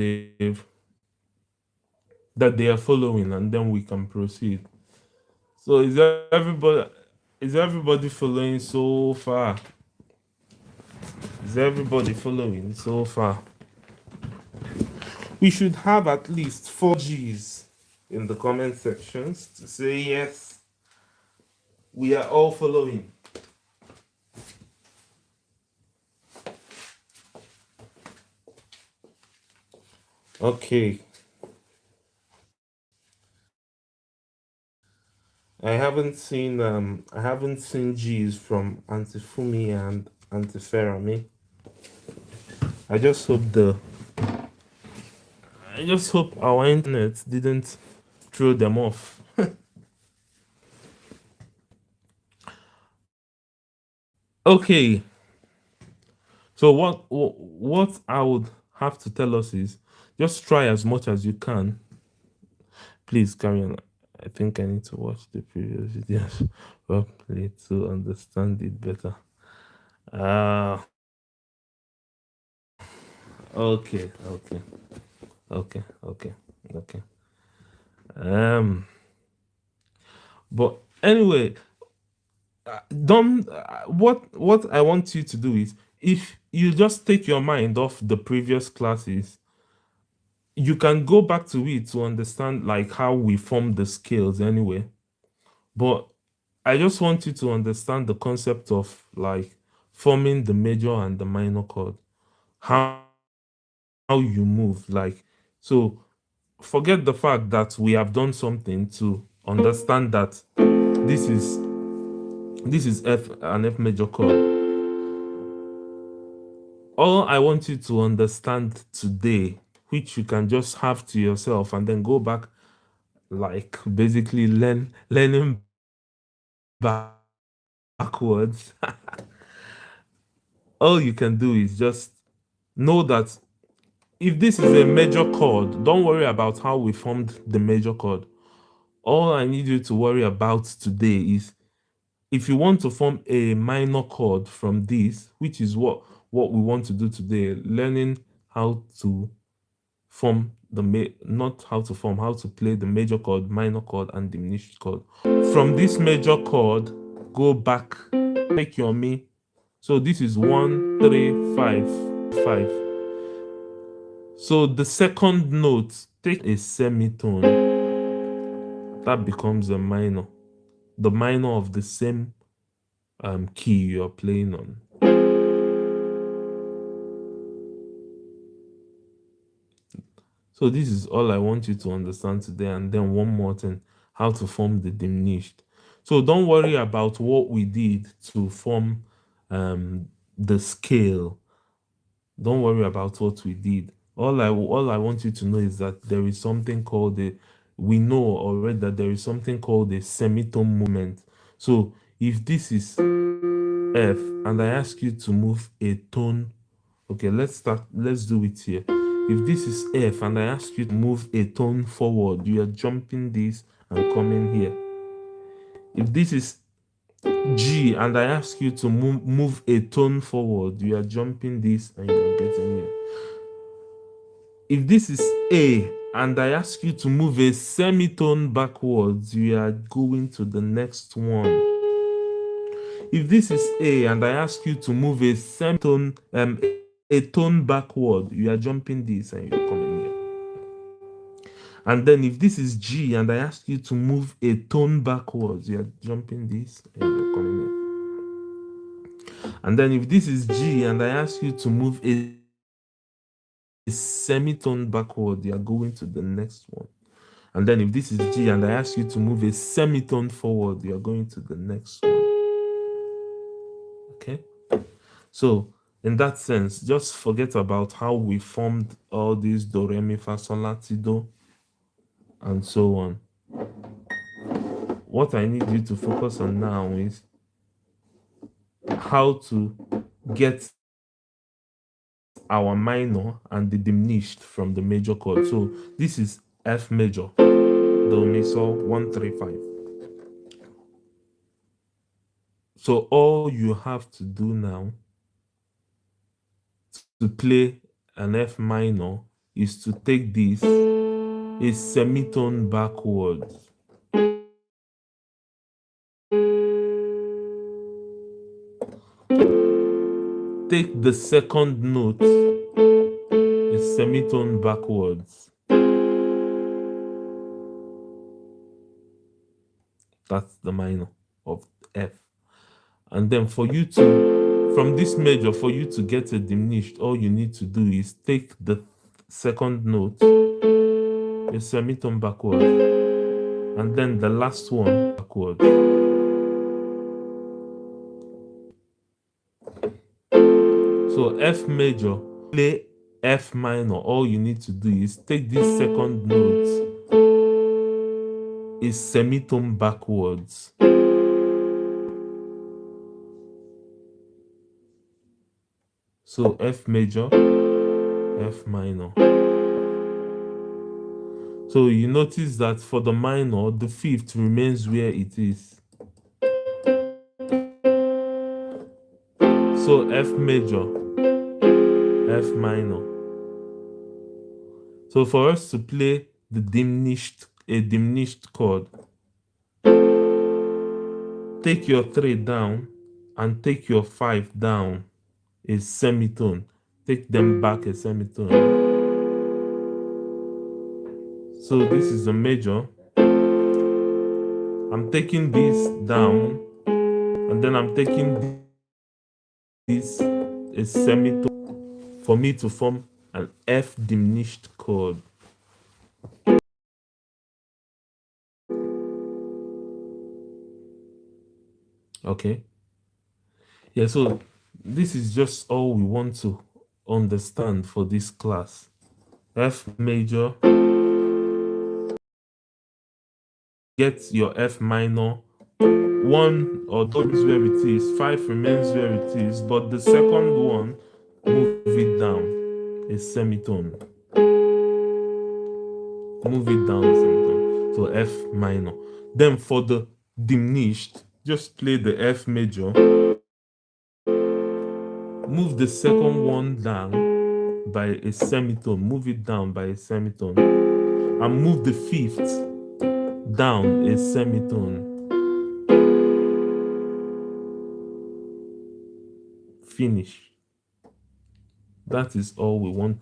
they are following, and then we can proceed. So is everybody following so far? Is everybody following so far? We should have at least 4 Gs in the comment sections to say yes, we are all following. Okay. I haven't seen G's from Auntie Fumi and Auntie Ferami. I just hope the I just hope our internet didn't throw them off. Okay. So what I would have to tell us is just try as much as you can. Please carry on. I think I need to watch the previous videos properly to understand it better. Ah, okay. Um, but anyway, don't. What I want you to do is, if you just take your mind off the previous classes, you can go back to it to understand like how we form the scales anyway. But I just want you to understand the concept of like forming the major and the minor chord, how you move. Like, so forget the fact that we have done something to understand that this is F, an F major chord. All I want you to understand today, which you can just have to yourself and then go back, like basically learning backwards. All you can do is just know that if this is a major chord, don't worry about how we formed the major chord. All I need you to worry about today is if you want to form a minor chord from this, which is what we want to do today, learning how to form not how to form, how to play the major chord, minor chord, and diminished chord. From this major chord, go back, take your mi. So this is 1, 3, 5, 5. So the second note, take a semitone, that becomes a minor, the minor of the same key you're playing on. So this is all I want you to understand today. And then one more thing, how to form the diminished. So don't worry about what we did to form the scale. Don't worry about what we did. All I want you to know is that there is something called we know already that there is something called a semitone movement. So if this is F and I ask you to move a tone, okay, let's do it here. If this is F and I ask you to move a tone forward, you are jumping this and coming here. If this is G and I ask you to move a tone forward, you are jumping this and you are getting here. If this is A and I ask you to move a semitone backwards, you are going to the next one. If this is A and I ask you to move a semitone, a tone backward, you are jumping this and you're coming here. And then if this is G and I ask you to move a tone backwards, you are jumping this and you're coming here. And then if this is G and I ask you to move a semitone backward, you are going to the next one. And then if this is G and I ask you to move a semitone forward, you are going to the next one. Okay? So in that sense, just forget about how we formed all these do, re, mi, fa, sol, la, ti, do, and so on. What I need you to focus on now is how to get our minor and the diminished from the major chord. So this is F major, do, mi, sol, 1, 3, 5. So all you have to do now to play an F minor is to take this a semitone backwards. Take the second note, a semitone backwards. That's the minor of F. And then for you to, from this major, for you to get a diminished, all you need to do is take the second note, a semitone backward, and then the last one backward. So F major, play F minor. All you need to do is take this second note, a semitone backwards. So F major, F minor. So you notice that for the minor, the fifth remains where it is. So F major, F minor. So for us to play a diminished chord, take your 3 down and take your 5 down, a semitone. Take them back a semitone. So this is a major. I'm taking this down, and then I'm taking this a semitone for me to form an F diminished chord. Okay. Yeah, so this is just all we want to understand for this class. F major, get your F minor, 1 or 2 is where it is, 5 remains where it is, but the second one, move it down a semitone. Move it down a semitone. So F minor. Then for the diminished, just play the F major. Move the second one down by a semitone. Move it down by a semitone. And move the fifth down a semitone. Finish. That is all we want.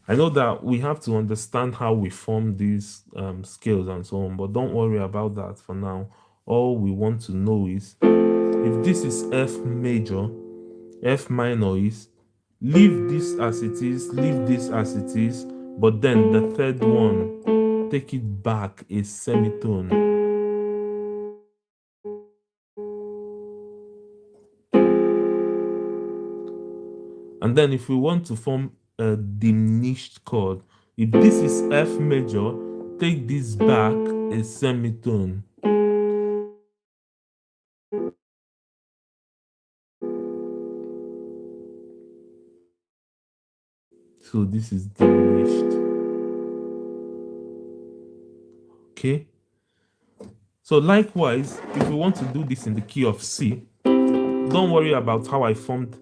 I know that we have to understand how we form these scales and so on, but don't worry about that for now. All we want to know is if this is F major, F minor is, leave this as it is, leave this as it is, but then the third one, take it back a semitone. And then if we want to form a diminished chord, if this is F major, take this back a semitone. So this is diminished. Okay. So likewise, if we want to do this in the key of C, don't worry about how I formed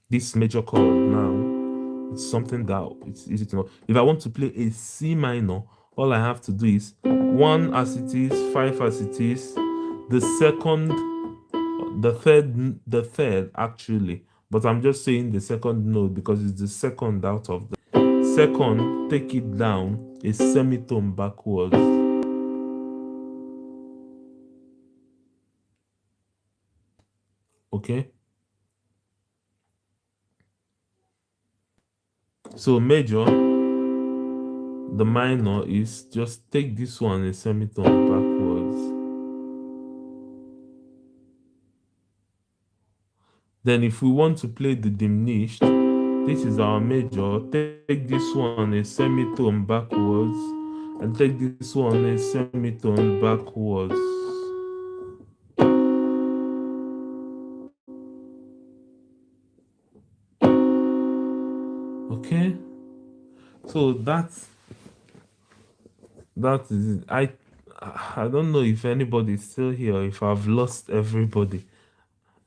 this major chord now. It's something that it's easy to know. If I want to play a C minor, all I have to do is 1 as it is, 5 as it is, the third actually, but I'm just saying the second note because it's the second out of the second, take it down a semitone backwards. Okay. So major, the minor is just take this one a semitone backwards. Then if we want to play the diminished, this is our major, take this one a semitone backwards, and take this one a semitone backwards. Okay, so that is it. I don't know if anybody's still here, if I've lost everybody.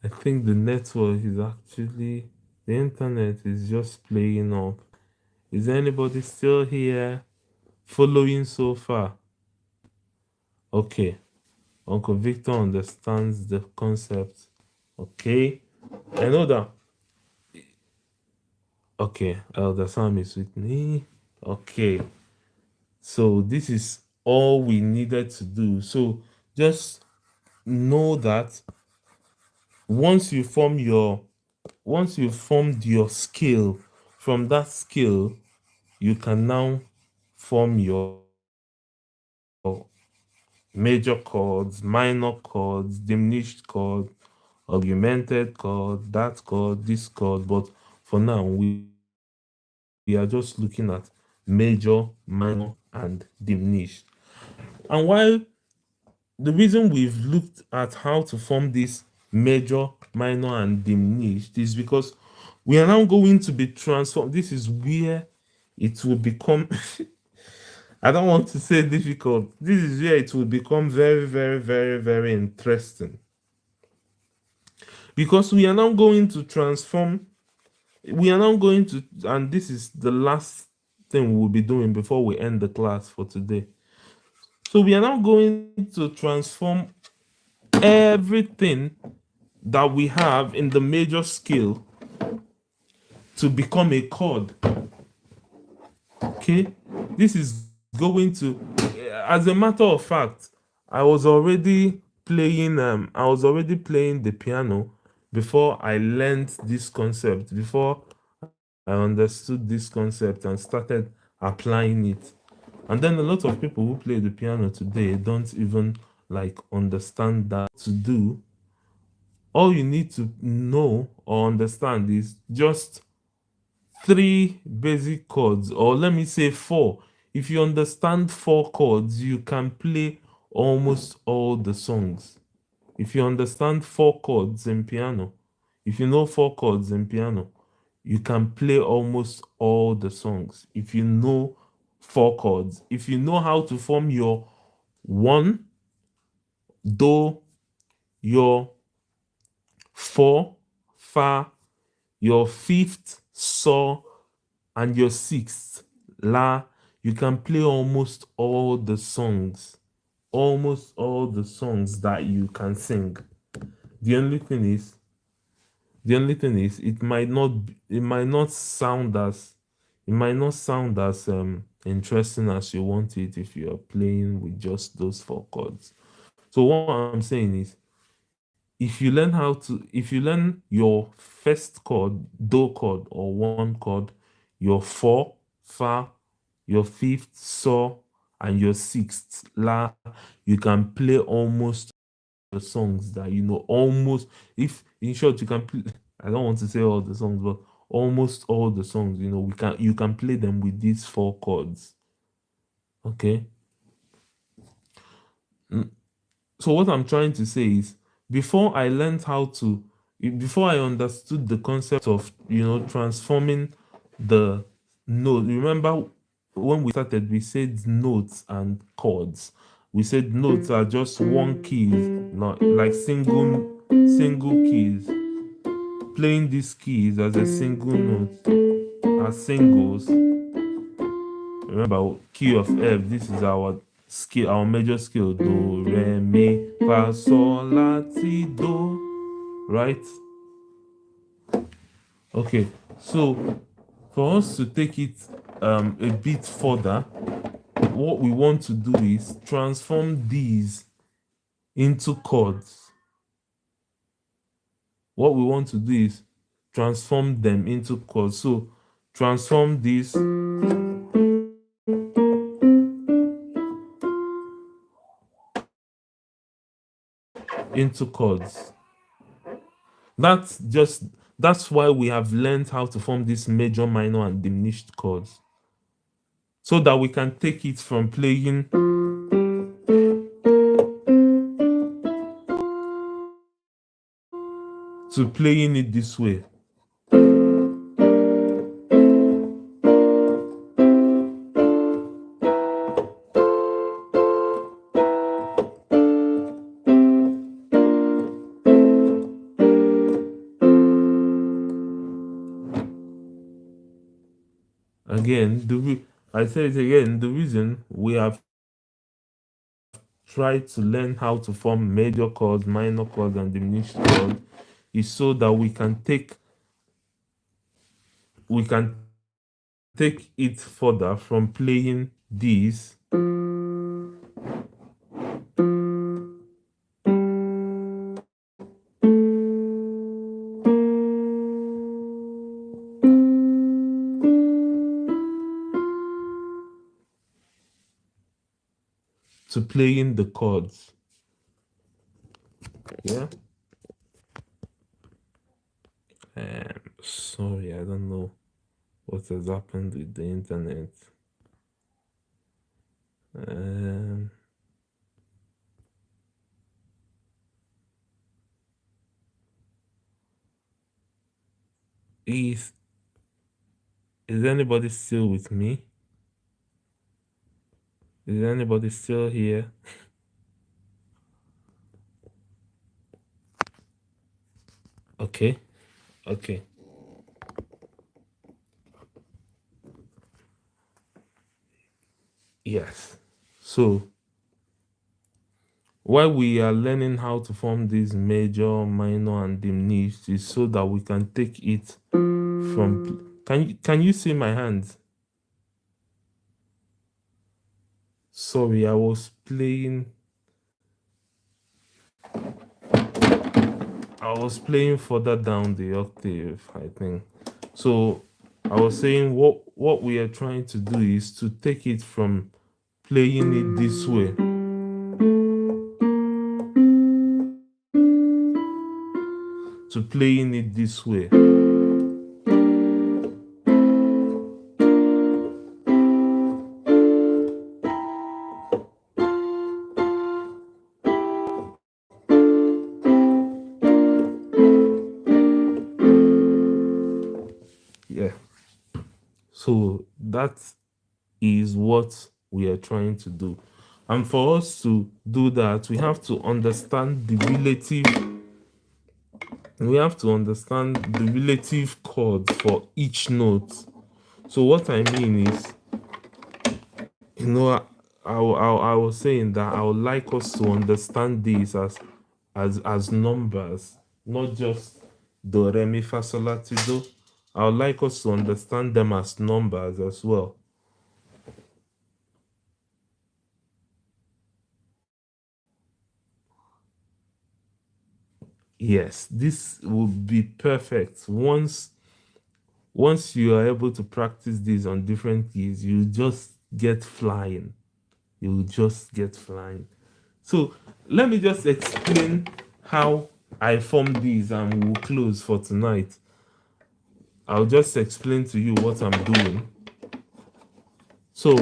I think the network is actually, the internet is just playing up. Is anybody still here following so far? Okay. Uncle Victor understands the concept. Okay. I know that. Okay. Elder Sam is with me. Okay. So this is all we needed to do. So just know that once you form your once you've formed your skill, from that skill you can now form your major chords, minor chords, diminished chord, augmented chord, that chord, this chord. But for now we are just looking at major, minor, and diminished. And while the reason we've looked at how to form this major, minor, and diminished is because we are now going to be transformed. This is where it will become I don't want to say difficult. This is where it will become very, very, very, very interesting. Because we are now going to transform, we are now going to, and this is the last thing we'll be doing before we end the class for today. So we are now going to transform everything that we have in the major scale to become a chord. Okay, this is going to, as a matter of fact, I was already playing the piano before I learned this concept, before I understood this concept and started applying it. And then a lot of people who play the piano today don't even like understand that to do. All you need to know or understand is just three basic chords, or let me say four. If you understand four chords, you can play almost all the songs. If you understand four chords in piano, if you know four chords in piano, you can play almost all the songs. If you know four chords, if you know how to form your one, do, your four, fa, your fifth, so, and your sixth, la, you can play almost all the songs. Almost all the songs that you can sing. The only thing is, it might not sound as interesting as you want it if you are playing with just those four chords. So what I'm saying is, if you learn your first chord, do chord, or one chord, your four, fa, your fifth, so, and your sixth, la, you can play almost the songs that you know. Almost, if in short, you can play, I don't want to say all the songs, but almost all the songs, you can play them with these four chords. Okay. So what I'm trying to say is, before I learned how to, before I understood the concept of transforming the note. Remember when we started, we said notes and chords. We said notes are just one key, not like single keys. Playing these keys as a single note, as singles. Remember, key of F. This is our scale, our major scale. Do, re, mi, fa, sol, la, ti, do. Right? Okay. So for us to take it a bit further, what we want to do is transform these into chords. What we want to do is transform them into chords. So transform these into chords. That's why we have learned how to form these major, minor, and diminished chords. So that we can take it from playing to playing it this way. again, I say it again, the reason we have tried to learn how to form major chords, minor chords, and diminished chords is so that we can take it further from playing these to playing the chords. Yeah. Sorry, I don't know what has happened with the internet. Is anybody still with me? Is anybody still here? Okay. Okay. Yes. So while we are learning how to form these major, minor, and diminished, is so that we can take it from. Can you see my hands? Sorry, I was playing. I was playing further down the octave, I think. So I was saying what we are trying to do is to take it from playing it this way to playing it this way. Yeah. So that is what we are trying to do. And for us to do that, we have to understand the relative chords for each note. So what I mean is, I was saying that I would like us to understand these as numbers, not just do, re, mi, fa, sol, la, ti, do. I would like us to understand them as numbers as well. Yes, this would be perfect. Once you are able to practice this on different keys, you just get flying. You will just get flying. So let me just explain how I formed these and we'll close for tonight. I'll just explain to you what I'm doing. So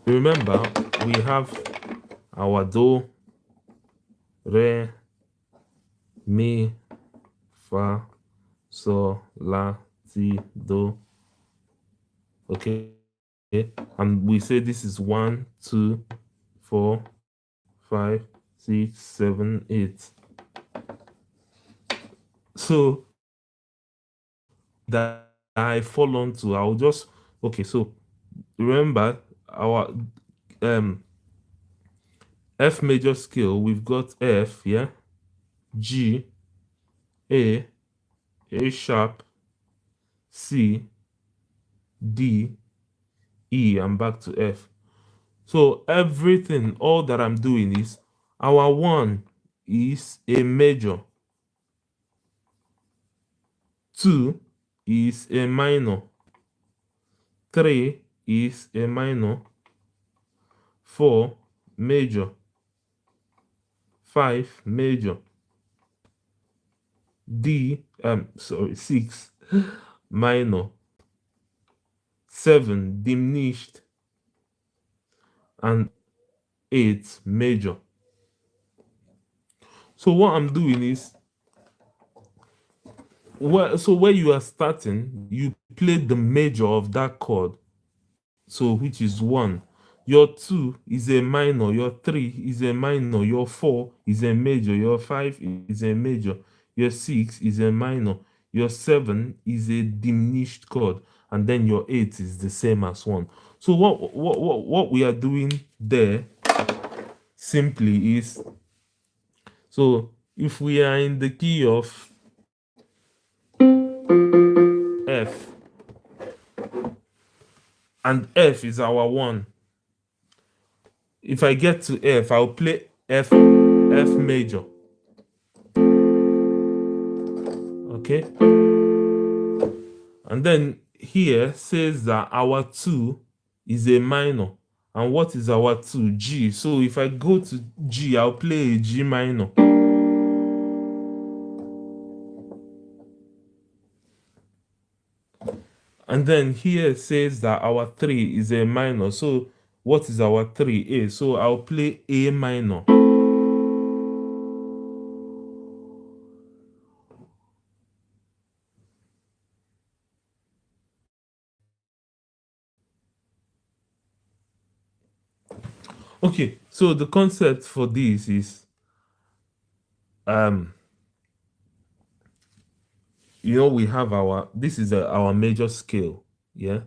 remember, we have our do, re, mi, fa, sol, la, ti, do. Okay. And we say this is 1, 2, 4, 5, 6, 7, 8. So that I fall onto, I'll just okay. So remember our F major scale. We've got F, yeah, G, A sharp, C, D, E, and back to F. So everything, all that I'm doing is our 1 is a major, 2 is a minor, 3 is a minor, 4 major, 5 major, 6 minor, 7 diminished, and 8 major. So what I'm doing is, where you are starting, you play the major of that chord. So which is 1. Your 2 is a minor, your 3 is a minor, your 4 is a major, your 5 is a major, your 6 is a minor, your 7 is a diminished chord, and then your 8 is the same as 1. So what we are doing there simply is, so if we are in the key of F, and F is our 1, if I get to F, I'll play F major. Okay, and then here says that our 2 is a minor, and what is our 2? G. So if I go to G, I'll play a G minor. And then here it says that our 3 is a minor. So what is our 3? A. So I'll play A minor. Okay, so the concept for this is, we have this is our major scale, yeah.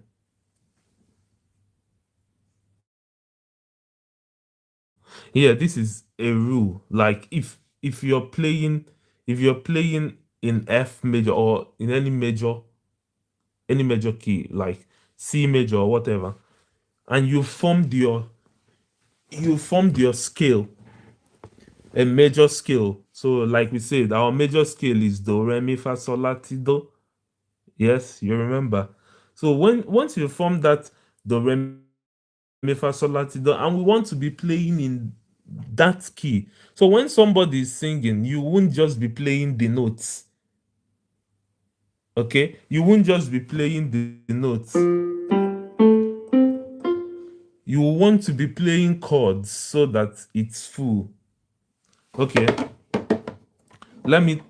Yeah, this is a rule. Like if you're playing in F major or in any major key, like C major or whatever, and you formed your scale, a major scale. So like we said, our major scale is do, re, mi, fa, sol, la, ti, do. Yes, you remember. So once you form that do, re, mi, fa, sol, la, ti, do, and we want to be playing in that key. So when somebody is singing, you won't just be playing the notes. Okay? You won't just be playing the notes. You want to be playing chords so that it's full. Okay. Let me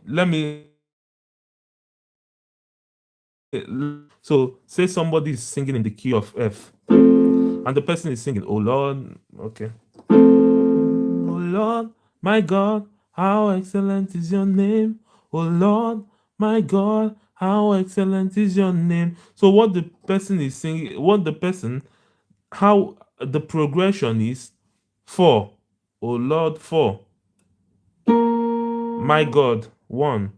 so say somebody is singing in the key of F, and the person is singing, "Oh Lord," okay. "Oh Lord, my God, how excellent is your name. Oh Lord, my God, how excellent is your name." So what the person is singing, how the progression is 4. Oh Lord, 4. My God, 1.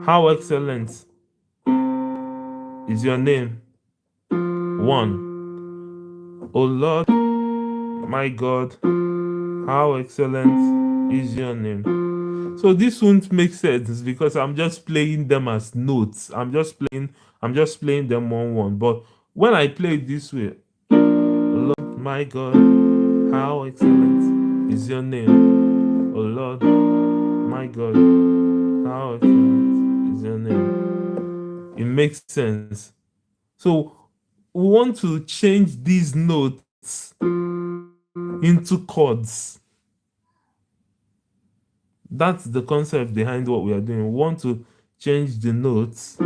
How excellent is your name, 1. Oh Lord, my God, how excellent is your name. So this won't make sense because I'm just playing them as notes. I'm just playing them 1 1. But when I play it this way, oh Lord, my God, how excellent is your name. Oh Lord, my God, how excellent is your name. It makes sense. So we want to change these notes into chords. That's the concept behind what we are doing. We want to change the notes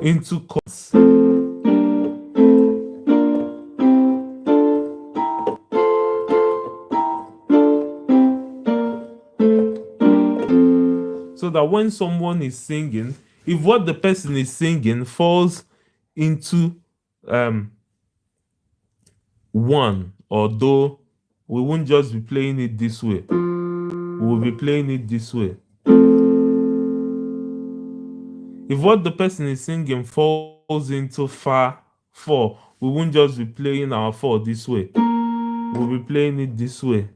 into chords. So that when someone is singing, if what the person is singing falls into 1 or do, we won't just be playing it this way. We will be playing it this way. If what the person is singing falls into fa, 4, we won't just be playing our 4 this way. We'll be playing it this way.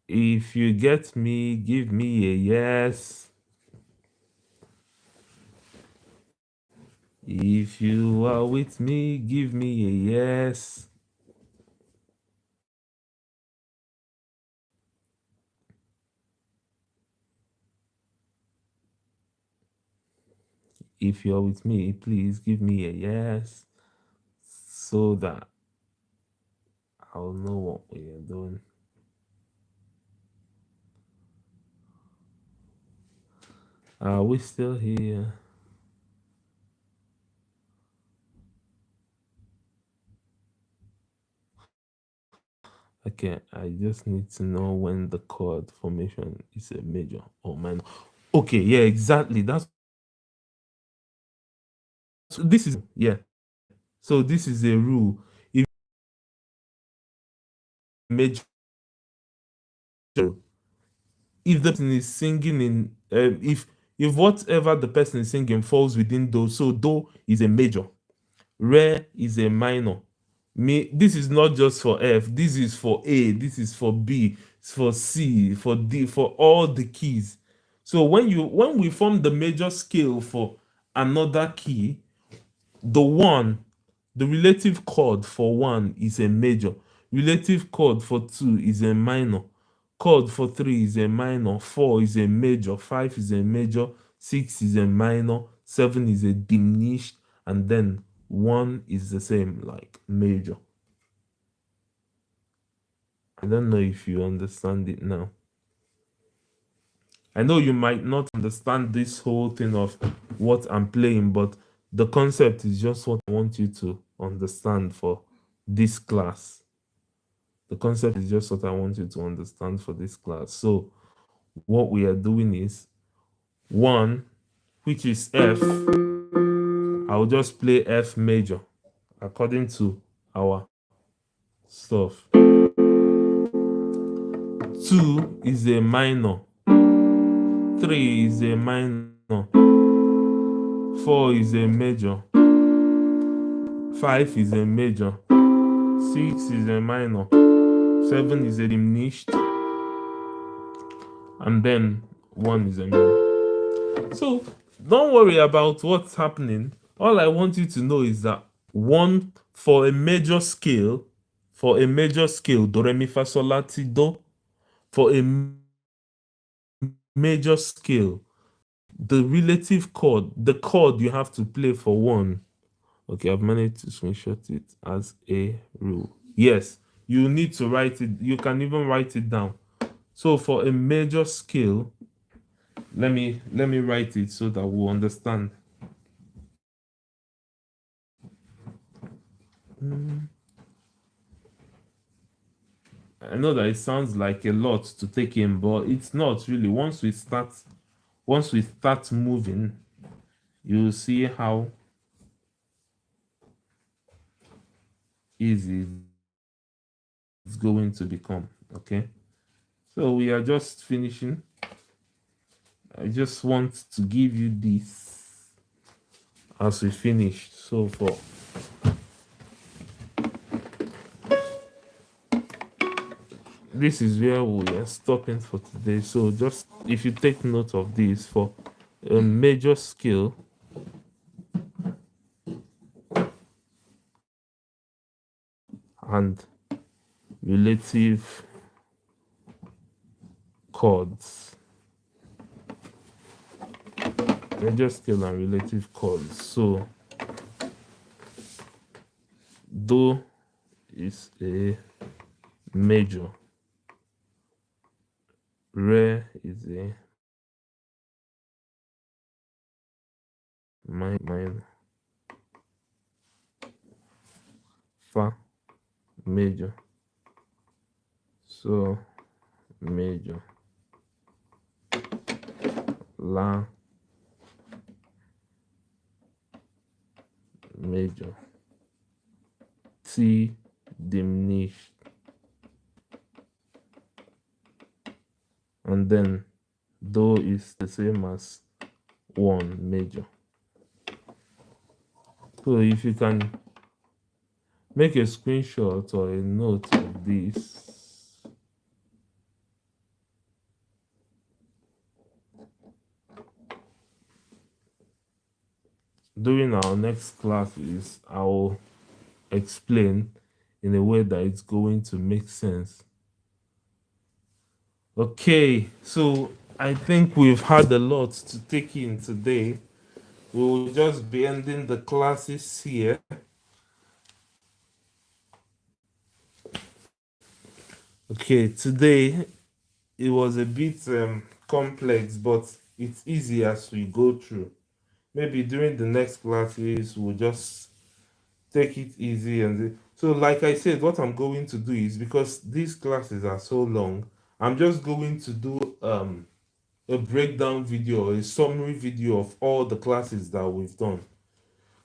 If you get me, give me a yes. If you are with me, give me a yes. If you're with me, please give me a yes so that I'll know what we are doing. Are we still here? Okay, I just need to know when the chord formation is a major or minor. Okay, yeah, exactly. That's so this is yeah. So this is a rule. If major, if the person is singing in if whatever the person is singing falls within those, so do is a major, re is a minor. This is not just for F, this is for A, this is for B, it's for C, for D, for all the keys. So when we form the major scale for another key, the one, the relative chord for one is a major, relative chord for two is a minor, chord for three is a minor, four is a major, five is a major, six is a minor, seven is a diminished, and then one is the same, like major. I don't know if you understand it now. I know you might not understand this whole thing of what I'm playing, but the concept is just what I want you to understand for this class. The concept is just what I want you to understand for this class. So, what we are doing is one, which is F. I'll just play F major according to our stuff. Two is a minor. Three is a minor. Four is a major. Five is a major. Six is a minor. Seven is a diminished. And then one is a major. So don't worry about what's happening. All I want you to know is that one, for a major scale, do re mi fa sol la ti do, for a major scale, the relative chord, the chord you have to play for one. Okay, I've managed to screenshot it as a rule. Yes, you need to write it. You can even write it down. So for a major scale, let me write it so that we'll understand. I know that it sounds like a lot to take in, but it's not really. Once we start moving, you'll see how easy it's going to become. Okay. So we are just finishing. I just want to give you this as we finish. So for this is where we are stopping for today. So just if you take note of this, for a major scale, and relative chords, major scale and relative chords. So do is a major, re is a minor, fa major, so major, la major, ti diminished, and then do is the same as one major. So if you can make a screenshot or a note of this, during our next classes, I'll explain in a way that it's going to make sense. Okay, so I think we've had a lot to take in today. We'll just be ending the classes here. Okay, today it was a bit complex, but it's easy as we go through. Maybe during the next classes, we'll just take it easy and So, like I said, what I'm going to do is, because these classes are so long, I'm just going to do a breakdown video, a summary video of all the classes that we've done,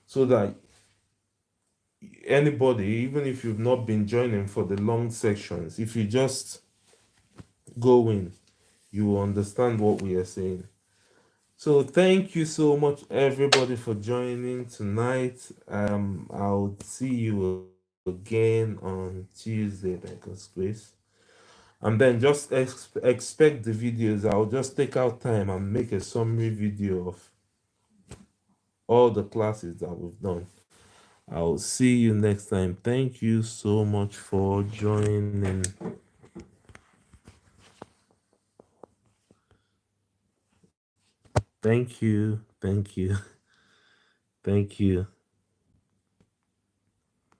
so that anybody, even if you've not been joining for the long sections, if you just go in, you will understand what we are saying. So thank you so much, everybody, for joining tonight. I'll see you again on Tuesday by God's grace. And then just expect the videos. I'll just take out time and make a summary video of all the classes that we've done. I'll see you next time. Thank you so much for joining. Thank you. Thank you. Thank you.